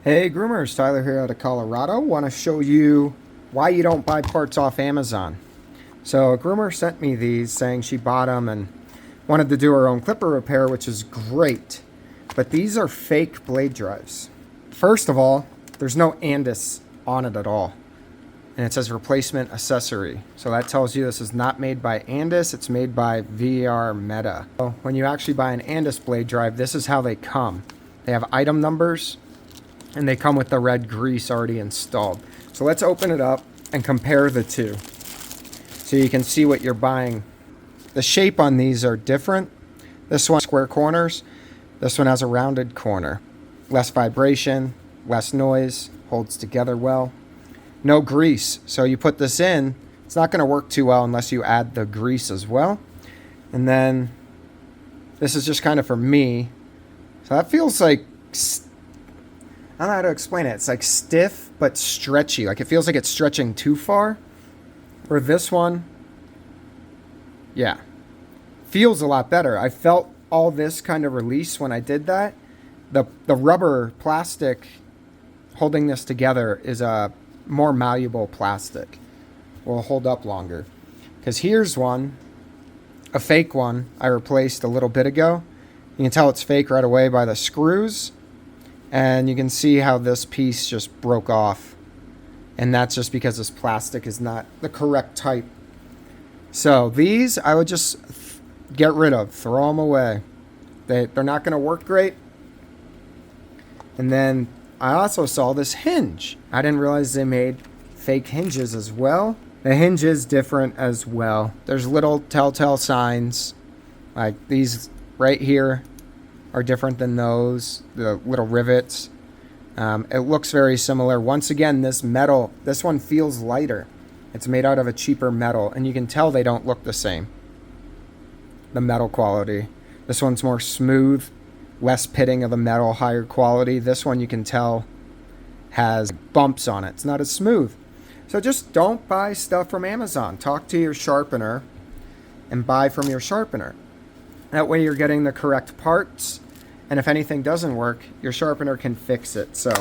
Hey groomers, Tyler here out of Colorado. Want to show you why you don't buy parts off Amazon. So a groomer sent me these saying she bought them and wanted to do her own clipper repair, which is great. But these are fake blade drives. First of all, there's no Andis on it at all. And it says replacement accessory. So that tells you this is not made by Andis, it's made by VR Meta. So when you actually buy an Andis blade drive, this is how they come. They have item numbers, and they come with the red grease already installed. So let's open it up and compare the two so you can see what you're buying. The shape on these are different. This one has square corners. This one has a rounded corner. Less vibration, less noise, holds together well. No grease. So you put this in, it's not going to work too well unless you add the grease as well. And then this is just kind of for me. So that feels like, I don't know how to explain it. It's like stiff but stretchy. Like it feels like it's stretching too far. Where this one, yeah, feels a lot better. I felt all this kind of release when I did that. The rubber plastic holding this together is a more malleable plastic. Will hold up longer. Because here's one, a fake one I replaced a little bit ago. You can tell it's fake right away by the screws. And you can see how this piece just broke off. And that's just because this plastic is not the correct type. So these I would just get rid of. Throw them away. They're not going to work great. And then I also saw this hinge. I didn't realize they made fake hinges as well. The hinge is different as well. There's little telltale signs. Like these right here are different than those, the little rivets. It looks very similar. Once again, this metal, this one feels lighter. It's made out of a cheaper metal, and you can tell they don't look the same. The metal quality. This one's more smooth, less pitting of the metal, higher quality. This one you can tell has bumps on it. It's not as smooth. So just don't buy stuff from Amazon. Talk to your sharpener and buy from your sharpener. That way you're getting the correct parts. And if anything doesn't work, your sharpener can fix it. So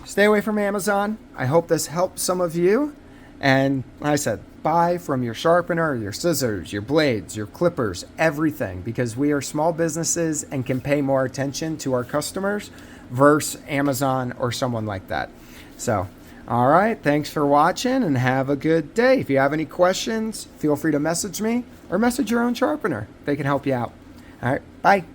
stay away from Amazon. I hope this helps some of you. And like I said, buy from your sharpener, your scissors, your blades, your clippers, everything. Because we are small businesses and can pay more attention to our customers versus Amazon or someone like that. So, all right. Thanks for watching and have a good day. If you have any questions, feel free to message me or message your own sharpener. They can help you out. All right. Bye.